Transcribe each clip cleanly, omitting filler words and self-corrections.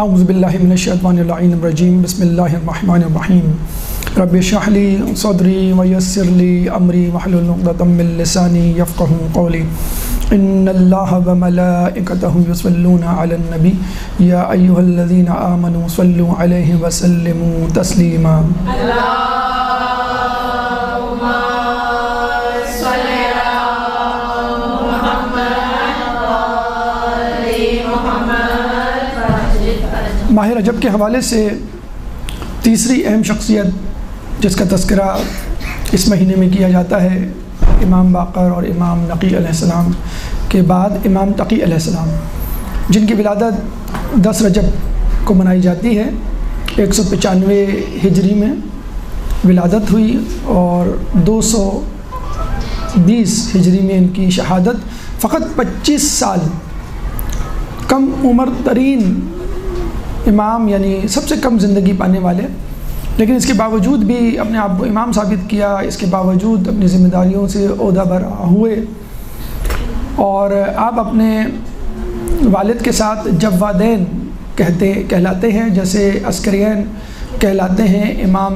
اعوذ باللہ من الشیطان الرجیم بسم اللہ الرحمن الرحیم رب اشرح لی صدری ویسر لی امری واحلل عقدۃ من لسانی یفقہوا قولی ان اللہ وملائکتہ یصلون علی النبی یا ایھا الذین آمنوا صلوا علیہ وسلموا تسلیما۔ ماہ رجب کے حوالے سے تیسری اہم شخصیت جس کا تذکرہ اس مہینے میں کیا جاتا ہے امام باقر اور امام نقی علیہ السلام کے بعد امام تقی علیہ السلام، جن کی ولادت 10 رجب کو منائی جاتی ہے۔ 195 ہجری میں ولادت ہوئی اور 220 ہجری میں ان کی شہادت۔ فقط 25 سال کم عمر ترین امام، یعنی سب سے کم زندگی پانے والے، لیکن اس کے باوجود بھی اپنے آپ کو امام ثابت کیا، اس کے باوجود اپنی ذمہ داریوں سے عہدہ برآ ہوئے، اور آپ اپنے والد کے ساتھ جوادین کہلاتے ہیں، جیسے عسکرین کہلاتے ہیں امام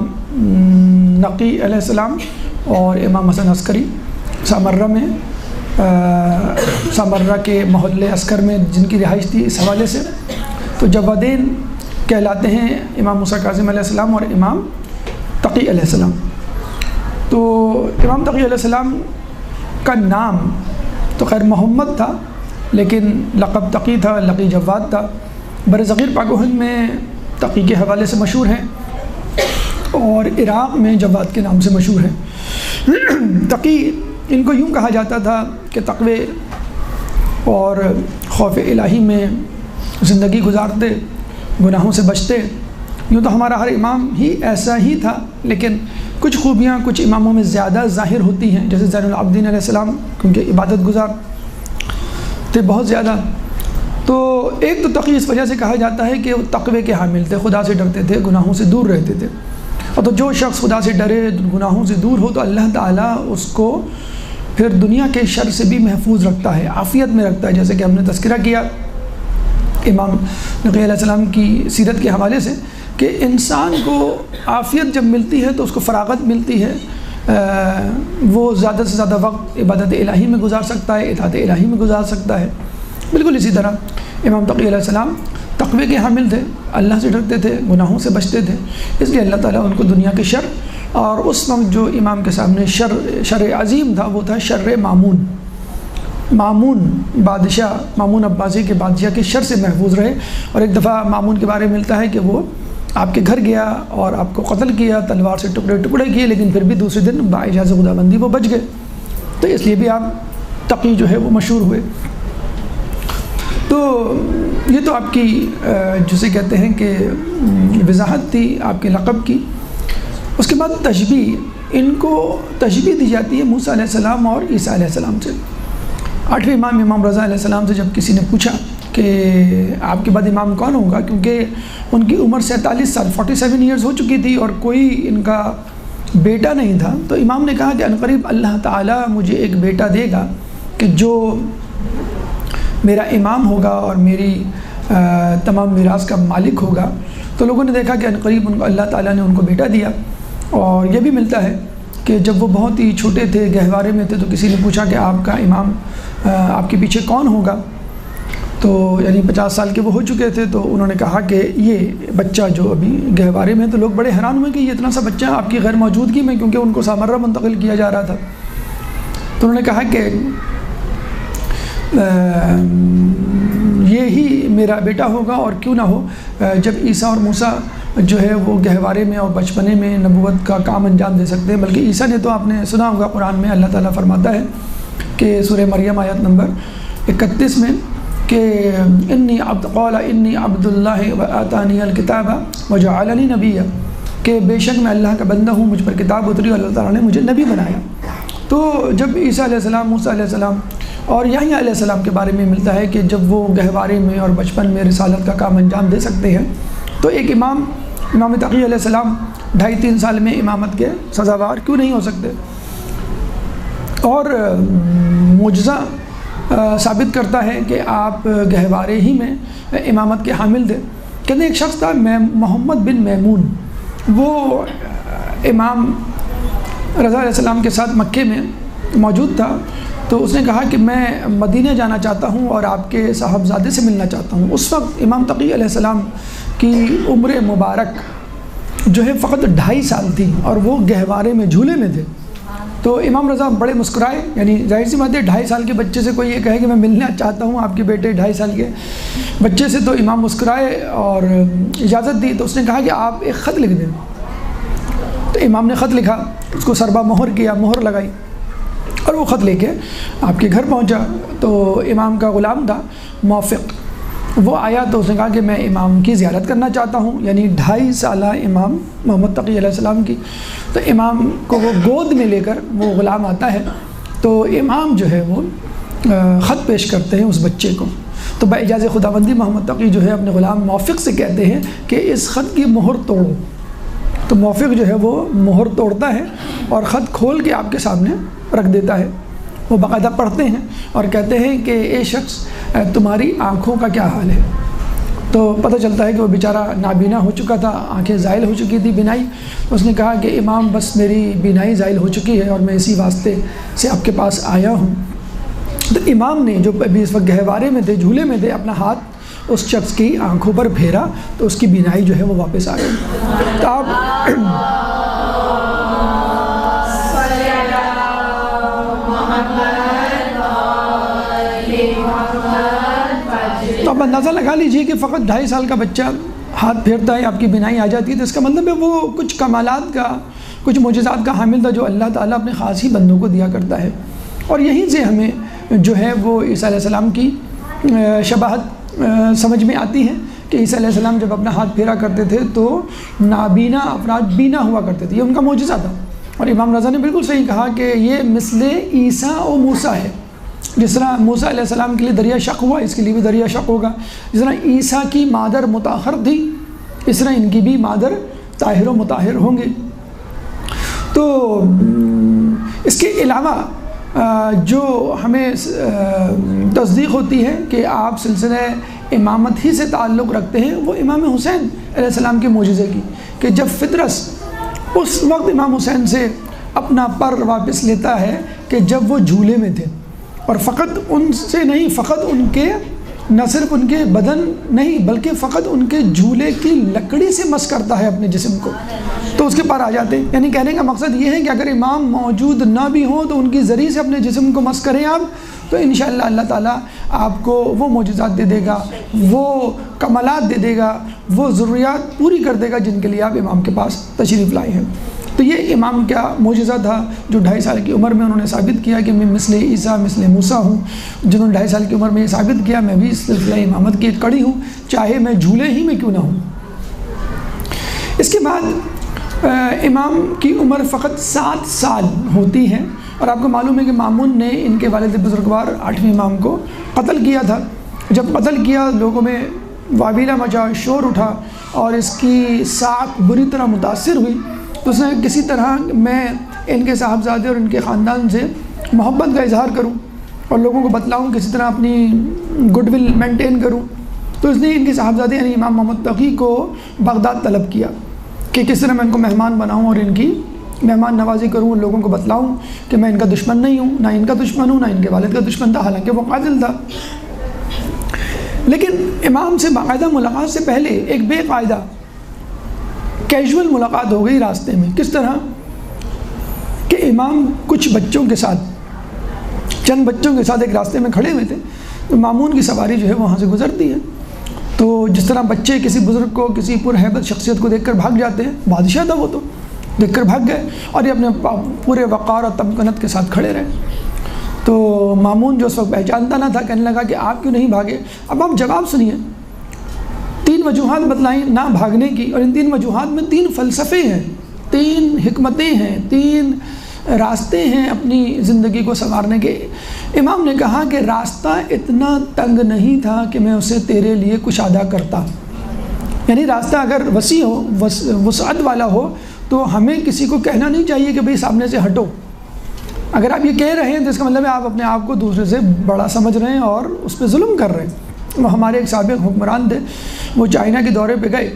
نقی علیہ السلام اور امام حسن عسکری سامرہ میں، سامرہ کے محلے عسکر میں جن کی رہائش تھی، اس حوالے سے تو جوادین کہلاتے ہیں امام موسیٰ کاظم علیہ السلام اور امام تقی علیہ السلام۔ تو امام تقی علیہ السلام کا نام تو خیر محمد تھا، لیکن لقب تقی تھا، لقی جواد تھا۔ بر صغیر پاک و ہند میں تقی کے حوالے سے مشہور ہیں اور عراق میں جواد کے نام سے مشہور ہیں۔ تقی ان کو یوں کہا جاتا تھا کہ تقوی اور خوف الہی میں زندگی گزارتے، گناہوں سے بچتے۔ یوں تو ہمارا ہر امام ہی ایسا ہی تھا، لیکن کچھ خوبیاں کچھ اماموں میں زیادہ ظاہر ہوتی ہیں، جیسے زین العابدین علیہ السلام، کیونکہ عبادت گزار تھے بہت زیادہ۔ تو ایک تو تقی اس وجہ سے کہا جاتا ہے کہ وہ تقوی کے حامل تھے، خدا سے ڈرتے تھے، گناہوں سے دور رہتے تھے۔ اور تو جو شخص خدا سے ڈرے، گناہوں سے دور ہو، تو اللہ تعالیٰ اس کو پھر دنیا کے شر سے بھی محفوظ رکھتا ہے، عافیت میں رکھتا ہے، جیسے کہ ہم نے تذکرہ کیا امام نقی علیہ السلام کی سیرت کے حوالے سے کہ انسان کو عافیت جب ملتی ہے تو اس کو فراغت ملتی ہے، وہ زیادہ سے زیادہ وقت عبادت الہی میں گزار سکتا ہے، اطاعت الہی میں گزار سکتا ہے۔ بالکل اسی طرح امام تقی علیہ السلام تقوی کے حامل تھے، اللہ سے ڈرتے تھے، گناہوں سے بچتے تھے، اس لیے اللہ تعالیٰ ان کو دنیا کے شر، اور اس وقت جو امام کے سامنے شر عظیم تھا وہ تھا شر مامون بادشاہ، مامون عباسی کے بادشاہ کے شر سے محفوظ رہے۔ اور ایک دفعہ مامون کے بارے میں ملتا ہے کہ وہ آپ کے گھر گیا اور آپ کو قتل کیا، تلوار سے ٹکڑے کیے، لیکن پھر بھی دوسرے دن باعجاز خداوندی وہ بچ گئے، تو اس لیے بھی آپ تقی جو ہے وہ مشہور ہوئے۔ تو یہ تو آپ کی جسے کہتے ہیں کہ وضاحت تھی آپ کے لقب کی۔ اس کے بعد تشبیہ، ان کو تشبیہ دی جاتی ہے موسیٰ علیہ السلام اور عیسیٰ علیہ السلام سے۔ 8ویں امام رضا علیہ السلام سے جب کسی نے پوچھا کہ آپ کے بعد امام کون ہوگا، کیونکہ ان کی عمر 47 سال 47 ایئرز ہو چکی تھی اور کوئی ان کا بیٹا نہیں تھا، تو امام نے کہا کہ عنقریب اللہ تعالیٰ مجھے ایک بیٹا دے گا کہ جو میرا امام ہوگا اور میری تمام میراث کا مالک ہوگا۔ تو لوگوں نے دیکھا کہ عنقریب اللہ تعالیٰ نے ان کو بیٹا دیا۔ اور یہ بھی ملتا ہے کہ جب وہ بہت ہی چھوٹے تھے، گہوارے میں تھے، تو کسی نے پوچھا کہ آپ کا امام آپ کے پیچھے کون ہوگا، تو یعنی 50 سال کے وہ ہو چکے تھے، تو انہوں نے کہا کہ یہ بچہ جو ابھی گہوارے میں، تو لوگ بڑے حیران ہوئے کہ یہ اتنا سا بچہ آپ کی غیر موجودگی میں، کیونکہ ان کو سامرہ منتقل کیا جا رہا تھا، تو انہوں نے کہا کہ یہی میرا بیٹا ہوگا، اور کیوں نہ ہو جب عیسیٰ اور موسیٰ جو ہے وہ گہوارے میں اور بچپنے میں نبوت کا کام انجام دے سکتے ہیں۔ بلکہ عیسیٰ نے تو آپ نے سنا ہوگا قرآن میں اللہ تعالیٰ فرماتا ہے کہ سورہ مریم آیت نمبر 31 میں کہ قال انی عبد اللہ وآتانی الکتاب وجعلنی نبیا، کہ بے شک میں اللہ کا بندہ ہوں، مجھ پر کتاب اتری اور اللہ تعالیٰ نے مجھے نبی بنایا۔ تو جب عیسیٰ علیہ السلام، موسیٰ علیہ السلام اور یحییٰ علیہ السلام کے بارے میں ملتا ہے کہ جب وہ گہوارے میں اور بچپن میں رسالت کا کام انجام دے سکتے ہیں، تو ایک امام تقی علیہ السلام 2.5-3 سال میں امامت کے سزاوار کیوں نہیں ہو سکتے؟ اور معجزہ ثابت کرتا ہے کہ آپ گہوارے ہی میں امامت کے حامل تھے، کہتے ہیں ایک شخص تھا محمد بن میمون، وہ امام رضا علیہ السلام کے ساتھ مکے میں موجود تھا، تو اس نے کہا کہ میں مدینہ جانا چاہتا ہوں اور آپ کے صاحبزادے سے ملنا چاہتا ہوں۔ اس وقت امام تقی علیہ السلام کی عمر مبارک جو ہے فقط 2.5 سال تھی اور وہ گہوارے میں جھولے میں تھے۔ تو امام رضا بڑے مسکرائے، یعنی ظاہر سی بات ہے 2.5 سال کے بچے سے کوئی یہ کہے کہ میں ملنا چاہتا ہوں آپ کے بیٹے 2.5 سال کے بچے سے، تو امام مسکرائے اور اجازت دی۔ تو اس نے کہا کہ آپ ایک خط لکھ دیں۔ تو امام نے خط لکھا، اس کو سربا مہر کیا، مہر لگائی اور وہ خط لے کے آپ کے گھر پہنچا۔ تو امام کا غلام تھا موفق، وہ آیا تو اس نے کہا کہ میں امام کی زیارت کرنا چاہتا ہوں، یعنی 2.5 سالہ امام محمد تقی علیہ السلام کی۔ تو امام کو وہ گود میں لے کر وہ غلام آتا ہے، تو امام جو ہے وہ خط پیش کرتے ہیں اس بچے کو۔ تو باجازِ خداوندی محمد تقی جو ہے اپنے غلام موفق سے کہتے ہیں کہ اس خط کی مہر توڑو۔ تو موفق جو ہے وہ مہر توڑتا ہے اور خط کھول کے آپ کے سامنے رکھ دیتا ہے۔ وہ باقاعدہ پڑھتے ہیں اور کہتے ہیں کہ اے شخص تمہاری آنکھوں کا کیا حال ہے؟ تو پتہ چلتا ہے کہ وہ بیچارہ نابینا ہو چکا تھا، آنکھیں زائل ہو چکی تھی، بینائی۔ اس نے کہا کہ امام بس میری بینائی زائل ہو چکی ہے اور میں اسی واسطے سے آپ کے پاس آیا ہوں۔ تو امام نے جو ابھی اس وقت گہوارے میں تھے، جھولے میں تھے، اپنا ہاتھ اس شخص کی آنکھوں پر پھیرا تو اس کی بینائی جو ہے وہ واپس آ گئی۔ تو آپ اندازہ لگا لیجئے کہ فقط 2.5 سال کا بچہ ہاتھ پھیرتا ہے، آپ کی بینائی آ جاتی ہے، تو اس کا مطلب ہے وہ کچھ کمالات کا، کچھ معجزات کا حامل تھا جو اللہ تعالیٰ اپنے خاص ہی بندوں کو دیا کرتا ہے۔ اور یہیں سے ہمیں جو ہے وہ عیسیٰ علیہ السلام کی شباہت سمجھ میں آتی ہے کہ عیسیٰ علیہ السلام جب اپنا ہاتھ پھیرا کرتے تھے تو نابینا افراد بینا ہوا کرتے تھے، یہ ان کا معجزہ تھا۔ اور امام رضا نے بالکل صحیح کہا کہ یہ مثل عیسیٰ و موسیٰ ہے، جس طرح موسیٰ علیہ السلام کے لیے دریا شق ہوا، اس کے لیے بھی دریا شق ہوگا۔ جس طرح عیسیٰ کی مادر مطہر تھی، اس طرح ان کی بھی مادر طاہر و مطہر ہوں گے۔ تو اس کے علاوہ جو ہمیں تصدیق ہوتی ہے کہ آپ سلسلہ امامت ہی سے تعلق رکھتے ہیں، وہ امام حسین علیہ السلام کے معجزے کی، کہ جب فطرس اس وقت امام حسین سے اپنا پر واپس لیتا ہے کہ جب وہ جھولے میں تھے، اور فقط ان سے نہیں، فقط ان کے نہ صرف ان کے بدن نہیں بلکہ فقط ان کے جھولے کی لکڑی سے مس کرتا ہے اپنے جسم کو، تو اس کے پر آ جاتے ہیں۔ یعنی کہنے کا مقصد یہ ہے کہ اگر امام موجود نہ بھی ہوں تو ان کی ذریعے سے اپنے جسم کو مس کریں آپ، تو انشاءاللہ اللہ تعالیٰ آپ کو وہ معجزات دے دے گا، وہ کمالات دے دے گا، وہ ضروریات پوری کر دے گا جن کے لیے آپ امام کے پاس تشریف لائے ہیں۔ تو یہ امام کا معجزہ تھا جو 2.5 سال کی عمر میں انہوں نے ثابت کیا کہ میں مثل عیسیٰ مثل موسیٰ ہوں۔ جنہوں نے 2.5 سال کی عمر میں یہ ثابت کیا میں بھی سلسلہ امامت کی ایک کڑی ہوں، چاہے میں جھولے ہی میں کیوں نہ ہوں۔ اس کے بعد امام کی عمر فقط 7 سال ہوتی ہے، اور آپ کو معلوم ہے کہ مامون نے ان کے والد بزرگوار 8ویں امام کو قتل کیا تھا۔ جب قتل کیا لوگوں میں واویلا مچا، شور اٹھا اور اس کی ساکھ بری طرح متاثر ہوئی، تو اس نے کسی طرح میں ان کے صاحبزادے اور ان کے خاندان سے محبت کا اظہار کروں اور لوگوں کو بتلاؤں، کسی طرح اپنی گڈ ول مینٹین کروں، تو اس نے ان کے صاحبزادے یعنی امام محمد تقی کو بغداد طلب کیا کہ کس طرح میں ان کو مہمان بناؤں اور ان کی مہمان نوازی کروں، اور لوگوں کو بتلاؤں کہ میں ان کا دشمن نہیں ہوں، نہ ان کا دشمن ہوں، نہ ان کے والد کا دشمن تھا، حالانکہ وہ قاتل تھا۔ لیکن امام سے باقاعدہ ملاقات سے پہلے ایک بے قاعدہ کیجول ملاقات ہو گئی راستے میں۔ کس طرح کہ امام کچھ بچوں کے ساتھ، چند بچوں کے ساتھ ایک راستے میں کھڑے ہوئے تھے، تو مامون کی سواری جو ہے وہاں سے گزرتی ہے، تو جس طرح بچے کسی بزرگ کو، کسی پرہیبت شخصیت کو دیکھ کر بھاگ جاتے ہیں، بادشاہ تھا وہ، تو دیکھ کر بھاگ گئے اور یہ اپنے پورے وقار اور تمکنت کے ساتھ کھڑے رہے۔ تو مامون جو اس وقت پہچانتا نہ تھا کہنے لگا کہ آپ کیوں نہیں بھاگے؟ اب آپ جواب سنیے، 3 وجوہات بتلائیں نہ بھاگنے کی، اور ان 3 وجوہات میں 3 فلسفے ہیں، 3 حکمتیں ہیں، 3 راستے ہیں اپنی زندگی کو سنوارنے کے۔ امام نے کہا کہ راستہ اتنا تنگ نہیں تھا کہ میں اسے تیرے لیے کشادہ کرتا، یعنی راستہ اگر وسیع ہو، وسعت والا ہو، تو ہمیں کسی کو کہنا نہیں چاہیے کہ بھئی سامنے سے ہٹو۔ اگر آپ یہ کہہ رہے ہیں تو اس کا مطلب ہے آپ اپنے آپ کو دوسرے سے بڑا سمجھ رہے ہیں اور اس پہ ظلم کر رہے ہیں۔ وہ ہمارے ایک سابق حکمران تھے، وہ چائنا کے دورے پہ گئے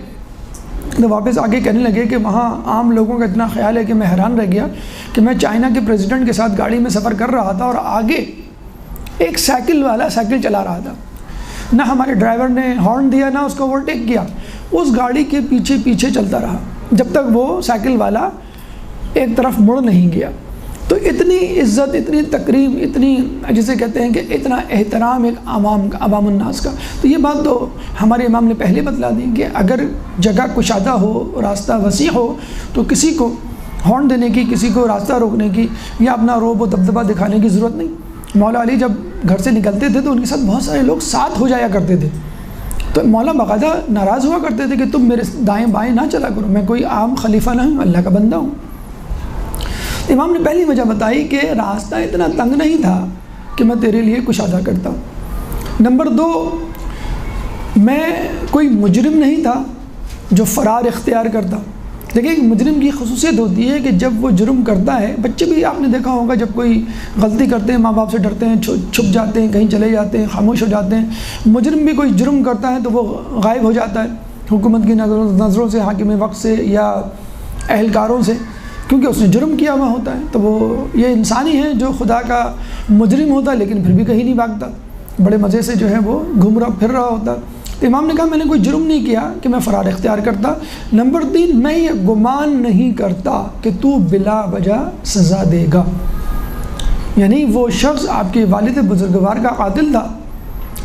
تو واپس آگے کہنے لگے کہ وہاں عام لوگوں کا اتنا خیال ہے کہ میں حیران رہ گیا کہ میں چائنا کے پریزیڈنٹ کے ساتھ گاڑی میں سفر کر رہا تھا اور آگے ایک سائیکل والا سائیکل چلا رہا تھا، نہ ہمارے ڈرائیور نے ہارن دیا نہ اس کو اوورٹیک کیا، اس گاڑی کے پیچھے پیچھے چلتا رہا جب تک وہ سائیکل والا ایک طرف مڑ نہیں گیا۔ تو اتنی عزت، اتنی تکریم، اتنی جسے کہتے ہیں کہ اتنا احترام ایک عوام الناس کا۔ تو یہ بات تو ہمارے امام نے پہلے بتلا دی کہ اگر جگہ کشادہ ہو، راستہ وسیع ہو تو کسی کو ہارن دینے کی، کسی کو راستہ روکنے کی یا اپنا روب و دبدبہ دکھانے کی ضرورت نہیں۔ مولا علی جب گھر سے نکلتے تھے تو ان کے ساتھ بہت سارے لوگ ساتھ ہو جایا کرتے تھے، تو مولا باقاعدہ ناراض ہوا کرتے تھے کہ تم میرے دائیں بائیں نہ چلا کرو، میں کوئی عام خلیفہ نہ ہوں، اللہ کا بندہ ہوں۔ امام نے پہلی وجہ بتائی کہ راستہ اتنا تنگ نہیں تھا کہ میں تیرے لیے کشادہ کرتا ہوں۔ نمبر 2، میں کوئی مجرم نہیں تھا جو فرار اختیار کرتا۔ دیکھیں ایک مجرم کی خصوصیت ہوتی ہے کہ جب وہ جرم کرتا ہے، بچے بھی آپ نے دیکھا ہوگا جب کوئی غلطی کرتے ہیں ماں باپ سے ڈرتے ہیں، چھپ جاتے ہیں، کہیں چلے جاتے ہیں، خاموش ہو جاتے ہیں۔ مجرم بھی کوئی جرم کرتا ہے تو وہ غائب ہو جاتا ہے حکومت کی نظروں سے، حاکم وقت سے یا اہلکاروں سے، کیونکہ اس نے جرم کیا ہوا ہوتا ہے۔ تو وہ یہ انسانی ہے جو خدا کا مجرم ہوتا ہے لیکن پھر بھی کہیں نہیں بھاگتا، بڑے مزے سے جو ہے وہ گھوم رہا پھر رہا ہوتا۔ تو امام نے کہا میں نے کوئی جرم نہیں کیا کہ میں فرار اختیار کرتا۔ نمبر 3، میں یہ گمان نہیں کرتا کہ تو بلا وجہ سزا دے گا، یعنی وہ شخص آپ کے والد بزرگوار کا قاتل تھا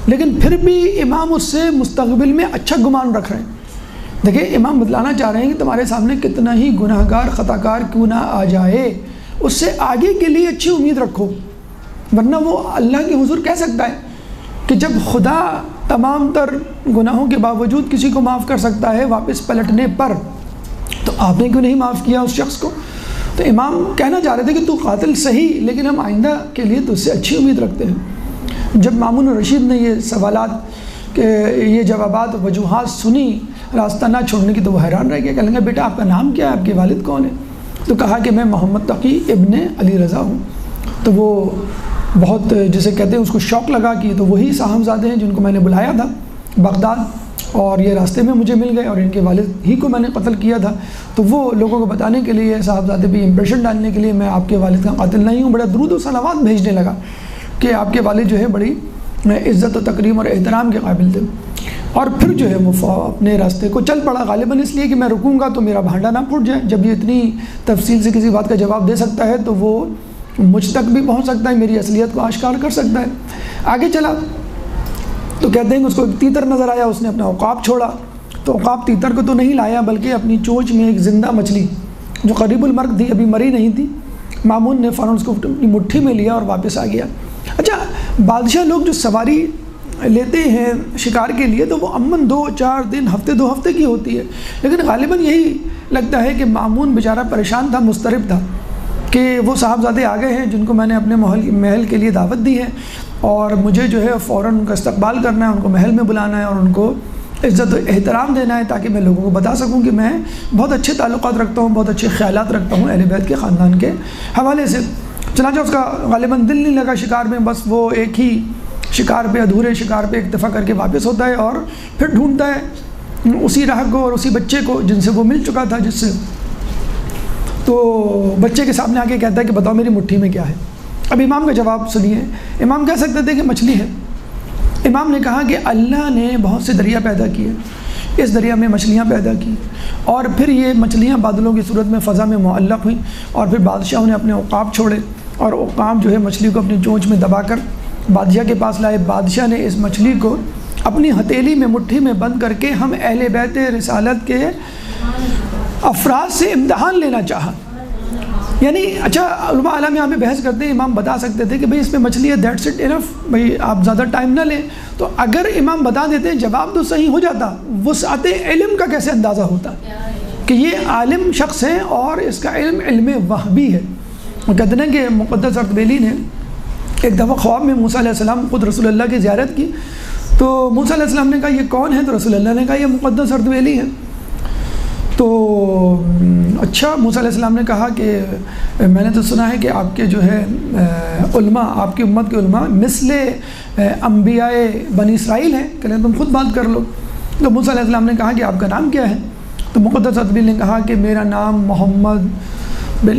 لیکن پھر بھی امام اس سے مستقبل میں اچھا گمان رکھ رہے ہیں۔ دیکھیں امام بتلانا چاہ رہے ہیں کہ تمہارے سامنے کتنا ہی گناہ گار خطا کار کیوں نہ آ جائے، اس سے آگے کے لیے اچھی امید رکھو، ورنہ وہ اللہ کے حضور کہہ سکتا ہے کہ جب خدا تمام تر گناہوں کے باوجود کسی کو معاف کر سکتا ہے واپس پلٹنے پر، تو آپ نے کیوں نہیں معاف کیا اس شخص کو؟ تو امام کہنا چاہ رہے تھے کہ تو قاتل صحیح لیکن ہم آئندہ کے لیے تو اس سے اچھی امید رکھتے ہیں۔ جب مامون الرشید نے یہ سوالات کہ یہ جوابات وجوہات سنی راستہ نہ چھوڑنے کی تو وہ حیران رہ گیا، کہنے لگا بیٹا آپ کا نام کیا ہے، آپ کے والد کون ہیں؟ تو کہا کہ میں محمد تقی ابن علی رضا ہوں۔ تو وہ بہت جسے کہتے ہیں اس کو شوق لگا کہ تو وہی صاحبزادے ہیں جن کو میں نے بلایا تھا بغداد اور یہ راستے میں مجھے مل گئے اور ان کے والد ہی کو میں نے قتل کیا تھا۔ تو وہ لوگوں کو بتانے کے لیے صاحبزادے بھی امپریشن ڈالنے کے لیے میں آپ کے والد کا قاتل نہیں ہوں، بڑا درود و صلوات بھیجنے لگا کہ آپ کے والد جو ہے بڑی عزت و تکریم اور احترام کے قابل تھے۔ اور پھر جو ہے وہ اپنے راستے کو چل پڑا، غالباً اس لیے کہ میں رکوں گا تو میرا بھانڈا نہ پھوٹ جائے۔ جب یہ اتنی تفصیل سے کسی بات کا جواب دے سکتا ہے تو وہ مجھ تک بھی پہنچ سکتا ہے، میری اصلیت کو آشکار کر سکتا ہے۔ آگے چلا تو کہتے ہیں کہ اس کو ایک تیتر نظر آیا، اس نے اپنا عقاب چھوڑا، تو عقاب تیتر کو تو نہیں لایا بلکہ اپنی چونچ میں ایک زندہ مچھلی جو قریب المرگ تھی، ابھی مری نہیں تھی، مامون نے فوراً اس کو اپنی مٹھی میں لیا اور واپس آ گیا۔ اچھا بادشاہ لوگ جو سواری لیتے ہیں شکار کے لیے تو وہ عموماً 2-4 دن، ہفتے 2 ہفتے کی ہوتی ہے، لیکن غالباً یہی لگتا ہے کہ مامون بیچارہ پریشان تھا، مضطرب تھا کہ وہ صاحبزادے آ گئے ہیں جن کو میں نے اپنے محل کے لیے دعوت دی ہے اور مجھے جو ہے فوراً ان کا استقبال کرنا ہے، ان کو محل میں بلانا ہے اور ان کو عزت و احترام دینا ہے تاکہ میں لوگوں کو بتا سکوں کہ میں بہت اچھے تعلقات رکھتا ہوں، بہت اچھے خیالات رکھتا ہوں اہل بیت کے خاندان کے حوالے سے۔ چنانچہ اس کا غالباً دل نہیں لگا شکار میں، بس وہ ایک ہی شکار پہ، ادھورے شکار پہ اکتفا کر کے واپس ہوتا ہے اور پھر ڈھونڈتا ہے اسی راہ کو اور اسی بچے کو جن سے وہ مل چکا تھا، جس سے تو بچے کے سامنے آ کے کہتا ہے کہ بتاؤ میری مٹھی میں کیا ہے۔ اب امام کا جواب سنیے، امام کہہ سکتے تھے کہ مچھلی ہے، امام نے کہا کہ اللہ نے بہت سے دریا پیدا کیے، اس دریا میں مچھلیاں پیدا کی اور پھر یہ مچھلیاں بادلوں کی صورت میں فضا میں معلق ہوئیں اور پھر بادشاہوں نے اپنے عقاب چھوڑے اور عقاب جو ہے مچھلی کو اپنی چونچ میں دبا کر بادشاہ کے پاس لائے۔ بادشاہ نے اس مچھلی کو اپنی ہتھیلی میں مٹھی میں بند کر کے ہم اہل بیت رسالت کے افراد سے امتحان لینا چاہا۔ یعنی اچھا علماء عالم یہاں پہ بحث کرتے ہیں، امام بتا سکتے تھے کہ بھئی اس میں مچھلی ہے، دیٹس اٹ انف، بھئی آپ زیادہ ٹائم نہ لیں، تو اگر امام بتا دیتے جواب تو صحیح ہو جاتا، وسعت علم کا کیسے اندازہ ہوتا کہ یہ عالم شخص ہے اور اس کا علم علم وہبی ہے۔ وہ کہتے ہیں کہ مقدس اردبیلی نے ایک دفعہ خواب میں موسیٰ علیہ السلام خود رسول اللہ کی زیارت کی، تو موسیٰ علیہ السلام نے کہا یہ کون ہے؟ تو رسول اللہ نے کہا یہ مقدس اردبیلی ہے۔ تو اچھا، موسیٰ علیہ السلام نے کہا کہ میں نے تو سنا ہے کہ آپ کے جو ہے علماء، آپ کی امت کے علماء مثل انبیاء بنی اسرائیل ہیں، کہ تم خود بات کر لو۔ تو موسیٰ علیہ السلام نے کہا کہ آپ کا نام کیا ہے؟ تو مقدس اردبیل نے کہا کہ میرا نام محمد بن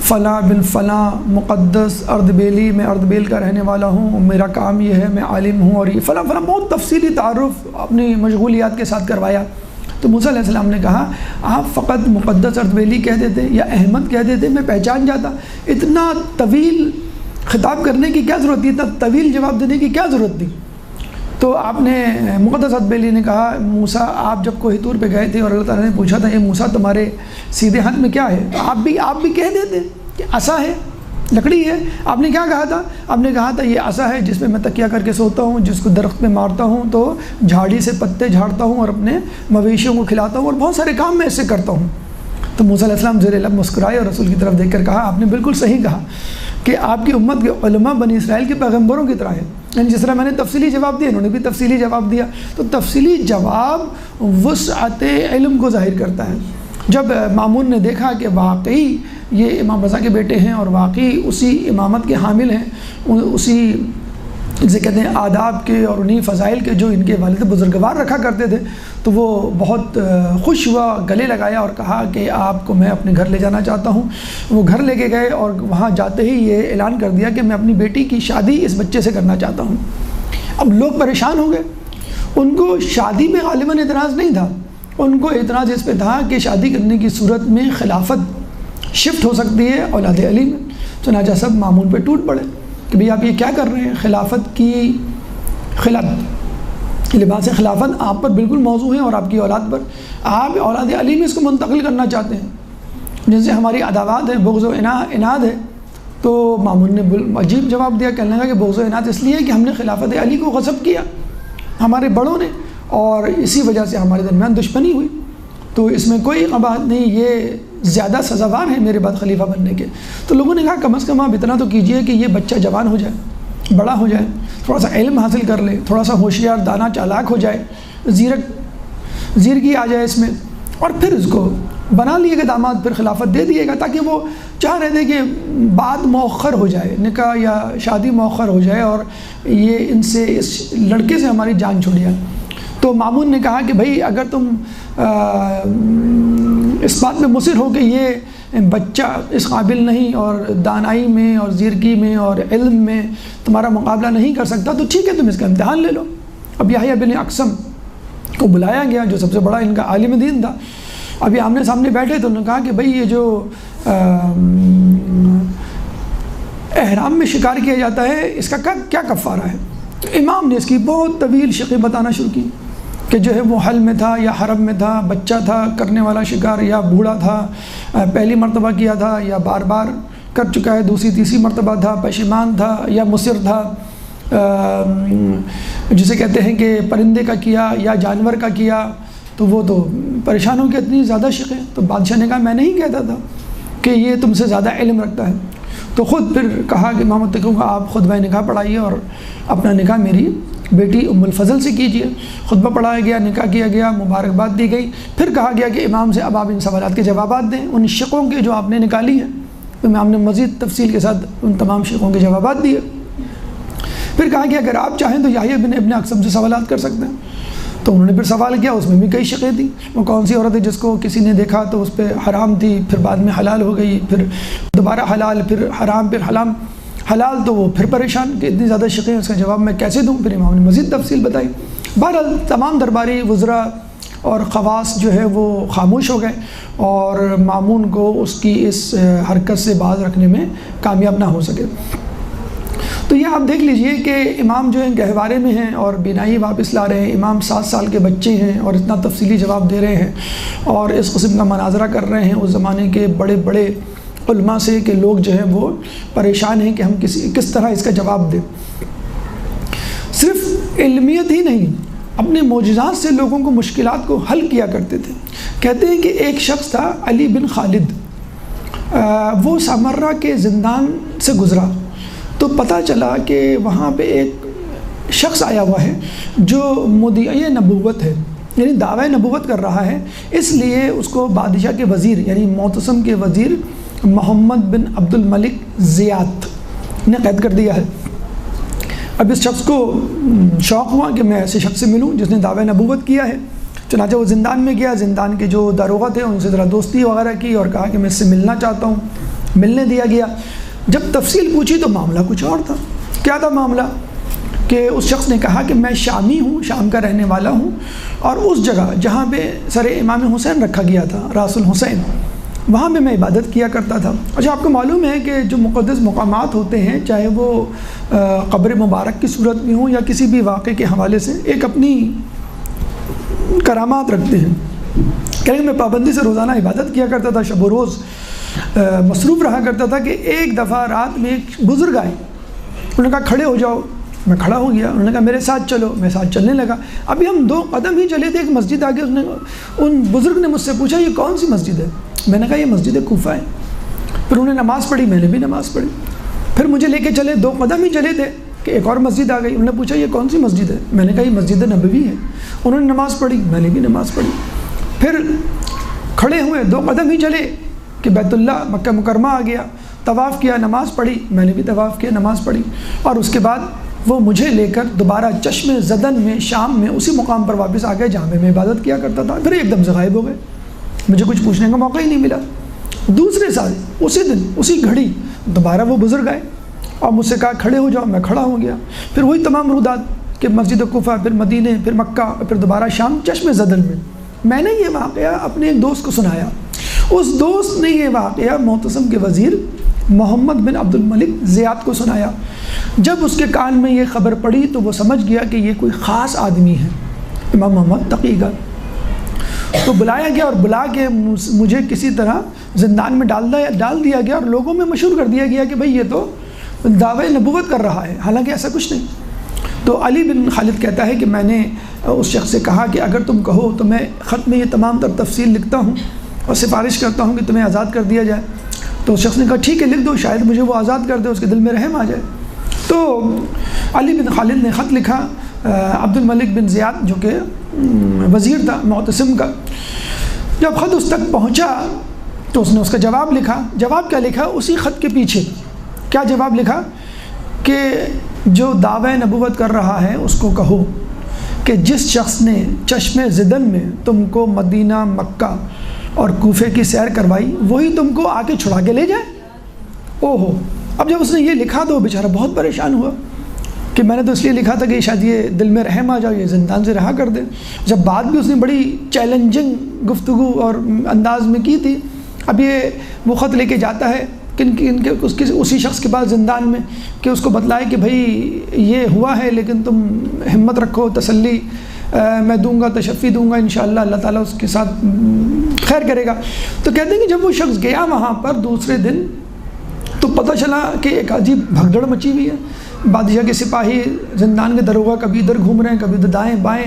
فلاں بن فلاں مقدس اردبیلی، میں اردبیل کا رہنے والا ہوں، میرا کام یہ ہے، میں عالم ہوں، اور یہ فلاں فلاں بہت تفصیلی تعارف اپنی مشغولیات کے ساتھ کروایا۔ تو موسیٰ علیہ السلام نے کہا آپ فقط مقدس اردبیلی کہہ دیتے یا احمد کہہ دیتے، میں پہچان جاتا، اتنا طویل خطاب کرنے کی کیا ضرورت تھی، اتنا طویل جواب دینے کی کیا ضرورت تھی؟ تو آپ نے مقدس اردبیلی نے کہا موسیٰ آپ جب کوہ طور پہ گئے تھے اور اللہ تعالیٰ نے پوچھا تھا اے موسیٰ تمہارے سیدھے ہاتھ میں کیا ہے، آپ بھی کہہ دیتے کہ عصا ہے، لکڑی ہے۔ آپ نے کیا کہا تھا؟ آپ نے کہا تھا یہ عصا ہے جس پہ میں تکیہ کر کے سوتا ہوں، جس کو درخت پہ مارتا ہوں تو جھاڑی سے پتے جھاڑتا ہوں اور اپنے مویشیوں کو کھلاتا ہوں اور بہت سارے کام میں اس سے کرتا ہوں۔ تو موسیٰ علیہ السلام زیر لب مسکرائے اور رسول کی طرف دیکھ کر کہا آپ نے بالکل صحیح کہا کہ آپ کی امت کے علماء بنی اسرائیل کے پیغمبروں کی طرح ہے، یعنی جس طرح میں نے تفصیلی جواب دیا انہوں نے بھی تفصیلی جواب دیا۔ تو تفصیلی جواب وسعت علم کو ظاہر کرتا ہے۔ جب مامون نے دیکھا کہ واقعی یہ امام رضا کے بیٹے ہیں اور واقعی اسی امامت کے حامل ہیں، اسی جسے کہتے ہیں آداب کے اور انہی فضائل کے جو ان کے والد بزرگوار رکھا کرتے تھے، تو وہ بہت خوش ہوا، گلے لگایا اور کہا کہ آپ کو میں اپنے گھر لے جانا چاہتا ہوں۔ وہ گھر لے کے گئے اور وہاں جاتے ہی یہ اعلان کر دیا کہ میں اپنی بیٹی کی شادی اس بچے سے کرنا چاہتا ہوں۔ اب لوگ پریشان ہو گئے، ان کو شادی میں غالباً اعتراض نہیں تھا، ان کو اعتراض اس پہ تھا کہ شادی کرنے کی صورت میں خلافت شفٹ ہو سکتی ہے اولاد علی میں۔ چنانچہ سب مامون پہ ٹوٹ پڑے کہ بھئی آپ یہ کیا کر رہے ہیں، خلافت کی لباس خلافت آپ پر بالکل موضوع ہے اور آپ کی اولاد پر، آپ اولاد علی میں اس کو منتقل کرنا چاہتے ہیں جن سے ہماری عداوات ہے، بغض و عناد ہے۔ تو مامون نے عجیب جواب دیا، کہنے لگا کہ بغض و عناد اس لیے کہ ہم نے خلافت علی کو غصب کیا ہمارے بڑوں نے، اور اسی وجہ سے ہمارے درمیان دشمنی ہوئی، تو اس میں کوئی قباحت نہیں، یہ زیادہ سزاوار ہے میرے بعد خلیفہ بننے کے۔ تو لوگوں نے کہا کم از کم آپ اتنا تو کیجئے کہ یہ بچہ جوان ہو جائے، بڑا ہو جائے، تھوڑا سا علم حاصل کر لے، تھوڑا سا ہوشیار دانا چالاک ہو جائے، زیرکی آ جائے اس میں، اور پھر اس کو بنا لیے گا داماد، پھر خلافت دے دیے گا، تاکہ وہ چاہ رہے تھے کہ بات مؤخر ہو جائے، نکاح یا شادی مؤخر ہو جائے اور یہ ان سے اس لڑکے سے ہماری جان چھوڑ جائے۔ تو مامون نے کہا کہ بھائی اگر تم اس بات میں مصر ہو کہ یہ بچہ اس قابل نہیں اور دانائی میں اور زیرکی میں اور علم میں تمہارا مقابلہ نہیں کر سکتا، تو ٹھیک ہے تم اس کا امتحان لے لو۔ اب یحییٰ بن اقسم کو بلایا گیا جو سب سے بڑا ان کا عالم دین تھا۔ اب یہ آمنے سامنے بیٹھے تو انہوں نے کہا کہ بھائی یہ جو احرام میں شکار کیا جاتا ہے اس کا کیا کفارہ ہے؟ تو امام نے اس کی بہت طویل شقیں بتانا شروع کی کہ جو ہے وہ حل میں تھا یا حرم میں تھا، بچہ تھا کرنے والا شکار، یا بوڑھا تھا پہلی مرتبہ کیا تھا یا بار بار کر چکا ہے دوسری تیسری مرتبہ تھا، پشیمان تھا یا مصر تھا، جسے کہتے ہیں کہ پرندے کا کیا یا جانور کا کیا۔ تو وہ تو پریشان ہو کے اتنی زیادہ شقیں، تو بادشاہ نے کہا میں نہیں کہتا تھا کہ یہ تم سے زیادہ علم رکھتا ہے۔ تو خود پھر کہا کہ امام تقی کو آپ خطبہ نکاح پڑھائیے اور اپنا نکاح میری بیٹی ام الفضل سے کیجیے۔ خطبہ پڑھایا گیا، نکاح کیا گیا، مبارکباد دی گئی، پھر کہا گیا کہ امام سے اب آپ ان سوالات کے جوابات دیں، ان شقوں کے جو آپ نے نکالی ہیں۔ تو امام نے مزید تفصیل کے ساتھ ان تمام شقوں کے جوابات دیے۔ پھر کہا کہ اگر آپ چاہیں تو یحییٰ بن ابن اقسم سے سوالات کر سکتے ہیں۔ تو انہوں نے پھر سوال کیا، اس میں بھی کئی شقیں تھیں۔ وہ کون سی عورت ہے جس کو کسی نے دیکھا تو اس پہ حرام تھی، پھر بعد میں حلال ہو گئی، پھر دوبارہ حلال، پھر حرام، پھر حلال، تو وہ پھر پریشان کہ اتنی زیادہ شقیں، اس کا جواب میں کیسے دوں؟ پھر امام نے مزید تفصیل بتائی۔ بہرحال تمام درباری وزراء اور خواص جو ہے وہ خاموش ہو گئے اور مامون کو اس کی اس حرکت سے باز رکھنے میں کامیاب نہ ہو سکے۔ تو یہ آپ دیکھ لیجئے کہ امام جو ہیں گہوارے میں ہیں اور بینائی واپس لا رہے ہیں، امام 7 سال کے بچے ہیں اور اتنا تفصیلی جواب دے رہے ہیں اور اس قسم کا مناظرہ کر رہے ہیں اس زمانے کے بڑے بڑے علماء سے کہ لوگ جو ہیں وہ پریشان ہیں کہ ہم کس طرح اس کا جواب دیں۔ صرف علمیت ہی نہیں، اپنے معجزات سے لوگوں کو مشکلات کو حل کیا کرتے تھے۔ کہتے ہیں کہ ایک شخص تھا علی بن خالد، وہ سامرہ کے زندان سے گزرا تو پتہ چلا کہ وہاں پہ ایک شخص آیا ہوا ہے جو مدعی نبوت ہے، یعنی دعوی نبوت کر رہا ہے، اس لیے اس کو بادشاہ کے وزیر یعنی معتصم کے وزیر محمد بن عبد الملک زیات نے قید کر دیا ہے۔ اب اس شخص کو شوق ہوا کہ میں ایسے شخص سے ملوں جس نے دعوی نبوت کیا ہے، چنانچہ وہ زندان میں گیا، زندان کے جو داروغہ تھے ان سے ذرا دوستی وغیرہ کی اور کہا کہ میں اس سے ملنا چاہتا ہوں، ملنے دیا گیا۔ جب تفصیل پوچھی تو معاملہ کچھ اور تھا۔ کیا تھا معاملہ؟ کہ اس شخص نے کہا کہ میں شامی ہوں، شام کا رہنے والا ہوں، اور اس جگہ جہاں پہ سر امام حسین رکھا گیا تھا، راس الحسین، وہاں پہ میں عبادت کیا کرتا تھا۔ اچھا، آپ کو معلوم ہے کہ جو مقدس مقامات ہوتے ہیں، چاہے وہ قبر مبارک کی صورت میں ہوں یا کسی بھی واقعے کے حوالے سے، ایک اپنی کرامات رکھتے ہیں۔ کہ میں پابندی سے روزانہ عبادت کیا کرتا تھا، شب و روز مصروف رہا کرتا تھا کہ ایک دفعہ رات میں ایک بزرگ آئے، انہوں نے کہا کھڑے ہو جاؤ، میں کھڑا ہو گیا۔ انہوں نے کہا میرے ساتھ چلو، میں ساتھ چلنے لگا۔ ابھی ہم 2 قدم ہی چلے تھے، ایک مسجد آگے ان بزرگ نے مجھ سے پوچھا یہ کون سی مسجد ہے؟ میں نے کہا یہ مسجد کوفہ ہے۔ پھر انہوں نے نماز پڑھی، میں نے بھی نماز پڑھی۔ پھر مجھے لے کے چلے، 2 قدم ہی چلے تھے کہ ایک اور مسجد آ گئی۔ انہوں نے پوچھا یہ کون سی مسجد ہے؟ میں نے کہا یہ مسجد نبوی ہے۔ انہوں نے نماز پڑھی، میں نے بھی نماز پڑھی۔ پھر کھڑے ہوئے، 2 قدم ہی چلے کہ بیت اللہ مکہ مکرمہ آ گیا، طواف کیا، نماز پڑھی، میں نے بھی طواف کیا، نماز پڑھی۔ اور اس کے بعد وہ مجھے لے کر دوبارہ چشم زدن میں شام میں اسی مقام پر واپس آ گئے جہاں میں عبادت کیا کرتا تھا۔ پھر ایک دم سے غائب ہو گئے، مجھے کچھ پوچھنے کا موقع ہی نہیں ملا۔ دوسرے سال اسی دن اسی گھڑی دوبارہ وہ بزرگ آئے اور مجھ سے کہا کھڑے ہو جاؤ، میں کھڑا ہو گیا۔ پھر وہی تمام رودات کہ مسجد کوفہ، پھر مدینے، پھر مکہ، پھر دوبارہ شام چشم زدن میں۔ میں نے یہ واقعہ اپنے ایک دوست کو سنایا، اس دوست نے یہ واقعہ معتصم کے وزیر محمد بن عبد الملک زیات کو سنایا۔ جب اس کے کان میں یہ خبر پڑی تو وہ سمجھ گیا کہ یہ کوئی خاص آدمی ہے، امام محمد تقی کا۔ تو بلایا گیا اور بلا کے مجھے کسی طرح زندان میں ڈال دیا گیا اور لوگوں میں مشہور کر دیا گیا کہ بھئی یہ تو دعوی نبوت کر رہا ہے، حالانکہ ایسا کچھ نہیں۔ تو علی بن خالد کہتا ہے کہ میں نے اس شخص سے کہا کہ اگر تم کہو تو میں خط میں یہ تمام تر تفصیل لکھتا ہوں اور سفارش کرتا ہوں کہ تمہیں آزاد کر دیا جائے۔ تو اس شخص نے کہا ٹھیک ہے لکھ دو، شاید مجھے وہ آزاد کر دے، اس کے دل میں رحم آ جائے۔ تو علی بن خالد نے خط لکھا عبد الملک بن زیاد جو کہ وزیر تھا معتصم کا۔ جب خط اس تک پہنچا تو اس نے اس کا جواب لکھا۔ جواب کیا لکھا؟ اسی خط کے پیچھے کیا جواب لکھا کہ جو دعوی نبوت کر رہا ہے اس کو کہو کہ جس شخص نے چشم زدن میں تم کو مدینہ، مکہ اور کوفے کی سیر کروائی وہی تم کو آ کے چھڑا کے لے جائے۔ اوہو! اب جب اس نے یہ لکھا تو وہ بیچارہ بہت پریشان ہوا کہ میں نے تو اس لیے لکھا تھا کہ شاید یہ دل میں رحم آ جاؤ، یہ زندان سے رہا کر دے۔ جب بات بھی اس نے بڑی چیلنجنگ گفتگو اور انداز میں کی تھی، اب یہ وہ خط لے کے جاتا ہے اسی شخص کے پاس زندان میں کہ اس کو بتلائے کہ بھئی یہ ہوا ہے لیکن تم ہمت رکھو، تسلی میں دوں گا، تشفی دوں گا، انشاءاللہ اللہ تعالیٰ اس کے ساتھ خیر کرے گا۔ تو کہتے ہیں کہ جب وہ شخص گیا وہاں پر دوسرے دن تو پتہ چلا کہ ایک عجیب بھگدڑ مچی ہوئی ہے۔ بادشاہ کے سپاہی زندان کے داروغہ کبھی ادھر گھوم رہے ہیں، کبھی ادھر دائیں بائیں،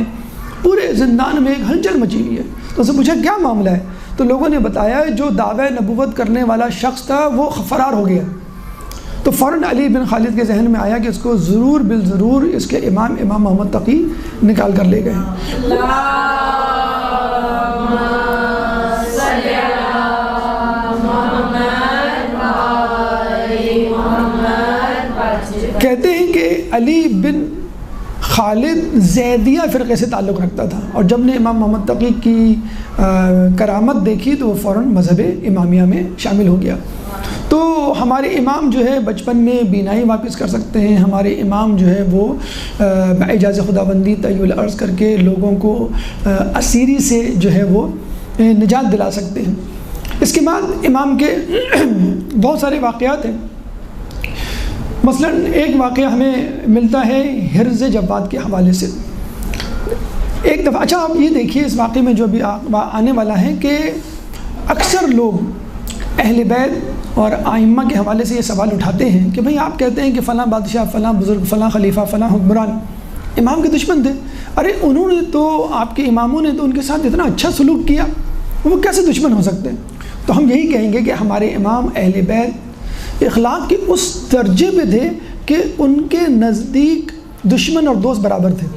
پورے زندان میں ایک ہلچل مچی ہوئی ہے۔ تو اسے پوچھا کیا معاملہ ہے؟ تو لوگوں نے بتایا جو دعوی نبوت کرنے والا شخص تھا وہ فرار ہو گیا۔ تو فوراً علی بن خالد کے ذہن میں آیا کہ اس کو ضرور بالضرور اس کے امام محمد تقی نکال کر لے گئے۔ کہتے ہیں کہ علی بن خالد زیدیہ فرقے سے تعلق رکھتا تھا، اور جب نے امام محمد تقی کی کرامت دیکھی تو وہ فوراً مذہب امامیہ میں شامل ہو گیا۔ تو ہمارے امام جو ہے بچپن میں بینائی واپس کر سکتے ہیں، ہمارے امام جو ہے وہ اعجاز خداوندی طی العرض کر کے لوگوں کو اسیری سے جو ہے وہ نجات دلا سکتے ہیں۔ اس کے بعد امام کے بہت سارے واقعات ہیں۔ مثلا ایک واقعہ ہمیں ملتا ہے حرز جواد کے حوالے سے۔ ایک دفعہ اچھا آپ یہ دیکھیے اس واقعے میں جو بھی آنے والا ہے کہ اکثر لوگ اہل بیت اور آئمہ کے حوالے سے یہ سوال اٹھاتے ہیں کہ بھئی آپ کہتے ہیں کہ فلاں بادشاہ، فلاں بزرگ، فلاں خلیفہ، فلاں حکمران امام کے دشمن تھے، ارے انہوں نے تو آپ کے اماموں نے تو ان کے ساتھ اتنا اچھا سلوک کیا، وہ کیسے دشمن ہو سکتے ہیں؟ تو ہم یہی کہیں گے کہ ہمارے امام اہل بیت اخلاق کے اس درجے پہ تھے کہ ان کے نزدیک دشمن اور دوست برابر تھے۔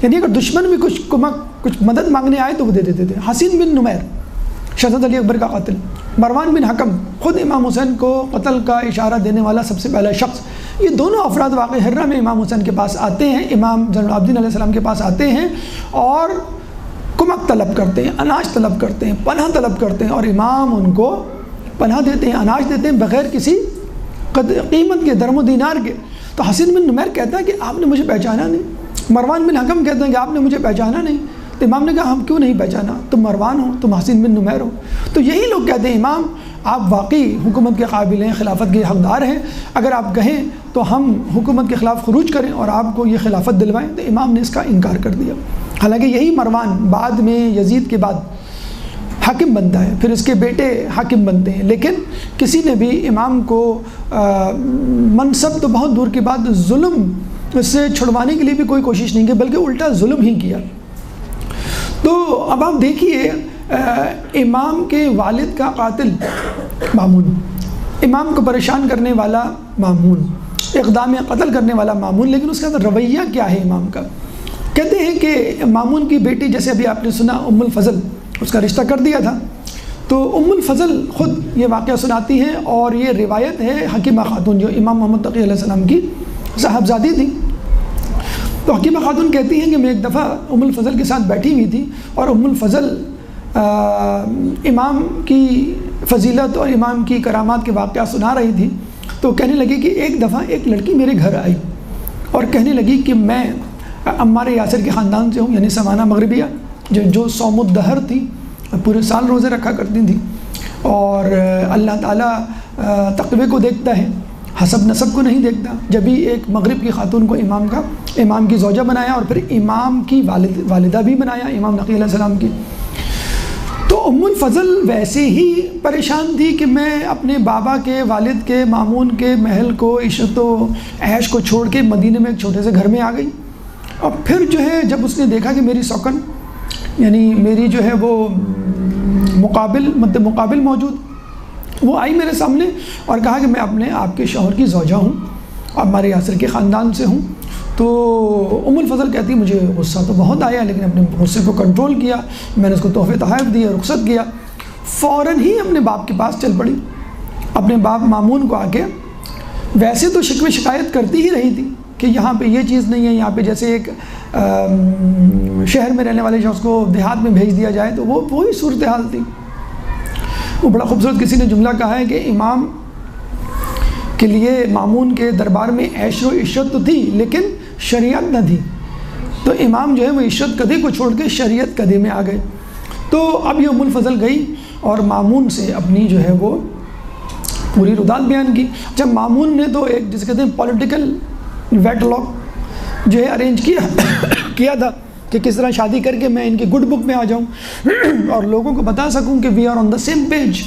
یعنی اگر دشمن بھی کچھ کمک کچھ مدد مانگنے آئے تو وہ دے دیتے تھے۔ حسین بن نمیر شہزادہ علی اکبر کا قاتل، مروان بن حکم خود امام حسین کو قتل کا اشارہ دینے والا سب سے پہلا شخص، یہ دونوں افراد واقع ہرہ میں امام حسین کے پاس آتے ہیں، امام زین العابدین علیہ السلام کے پاس آتے ہیں اور کمک طلب کرتے ہیں، اناج طلب کرتے ہیں، پناہ طلب کرتے ہیں، اور امام ان کو پناہ دیتے ہیں، اناج دیتے ہیں بغیر کسی قیمت کے، درم و دینار کے۔ تو حسین بن نمیر کہتا ہے کہ آپ نے مجھے پہچانا نہیں، مروان بن حکم کہتے ہیں کہ آپ نے مجھے پہچانا نہیں، تو امام نے کہا ہم کیوں نہیں پہچانا، تم مروان ہو، تم حسین بن نمیر ہو۔ تو یہی لوگ کہتے ہیں امام آپ واقعی حکومت کے قابل ہیں، خلافت کے حقدار ہیں، اگر آپ کہیں تو ہم حکومت کے خلاف خروج کریں اور آپ کو یہ خلافت دلوائیں، تو امام نے اس کا انکار کر دیا۔ حالانکہ یہی مروان بعد میں یزید کے بعد حاکم بنتا ہے، پھر اس کے بیٹے حاکم بنتے ہیں، لیکن کسی نے بھی امام کو منصب تو بہت دور کی بات ظلم سے چھڑوانے کے لیے بھی کوئی کوشش نہیں کی، بلکہ الٹا ظلم ہی کیا۔ تو اب آپ دیکھیے امام کے والد کا قاتل مامون، امام کو پریشان کرنے والا مامون، اقدام قتل کرنے والا مامون، لیکن اس کا رویہ کیا ہے امام کا؟ کہتے ہیں کہ مامون کی بیٹی، جیسے ابھی آپ نے سنا ام الفضل، اس کا رشتہ کر دیا تھا، تو ام الفضل خود یہ واقعہ سناتی ہے، اور یہ روایت ہے حکیمہ خاتون جو امام محمد تقی علیہ السلام کی صاحبزادی تھی۔ تو حکیمہ خاتون کہتی ہیں کہ میں ایک دفعہ ام الفضل کے ساتھ بیٹھی ہوئی تھی، اور ام الفضل امام کی فضیلت اور امام کی کرامات کے واقعات سنا رہی تھی، تو کہنے لگی کہ ایک دفعہ ایک لڑکی میرے گھر آئی اور کہنے لگی کہ میں عمار یاسر کے خاندان سے ہوں، یعنی سمانہ مغربیہ، جو صوم الدہر تھی، پورے سال روزے رکھا کرتی تھی، اور اللہ تعالیٰ تقوی کو دیکھتا ہے، حسب نسب کو نہیں دیکھتا۔ جب بھی ایک مغرب کی خاتون کو امام کی زوجہ بنایا، اور پھر امام کی والدہ بھی بنایا، امام نقی علیہ السلام کی۔ تو ام الفضل ویسے ہی پریشان تھی کہ میں اپنے بابا کے، والد کے، مامون کے محل کو، عشرت و عیش کو چھوڑ کے مدینے میں ایک چھوٹے سے گھر میں آ گئی، اور پھر جو ہے جب اس نے دیکھا کہ میری سوکن، یعنی میری جو ہے وہ مد مقابل موجود، وہ آئی میرے سامنے اور کہا کہ میں اپنے آپ کے شوہر کی زوجہ ہوں، ہمارے یاسر کے خاندان سے ہوں۔ تو ام الفضل کہتی مجھے غصہ تو بہت آیا، لیکن اپنے غصے کو کنٹرول کیا، میں نے اس کو تحفے تحائف دیے، رخصت کیا، فوراً ہی اپنے باپ کے پاس چل پڑی، اپنے باپ مامون کو آ کے، ویسے تو شکوے شکایت کرتی ہی رہی تھی کہ یہاں پہ یہ چیز نہیں ہے، یہاں پہ جیسے ایک شہر میں رہنے والے شخص کو دیہات میں بھیج دیا جائے تو وہی صورتحال تھی۔ وہ بڑا خوبصورت کسی نے جملہ کہا ہے کہ امام کے لیے مامون کے دربار میں عیش و عشرت تو تھی، لیکن شریعت نہ تھی، تو امام جو ہے وہ عشرت کدے کو چھوڑ کے شریعت کدے میں آ گئے۔ تو اب یہ ام الفضل گئی اور مامون سے اپنی جو ہے وہ پوری رداد بیان کی۔ جب مامون نے تو ایک جسے کہتے ہیں پولیٹیکل ویٹ لاک جو ہے ارینج کیا تھا کہ کس طرح شادی کر کے میں ان کی گڈ بک میں آ جاؤں اور لوگوں کو بتا سکوں کہ we are on the same page.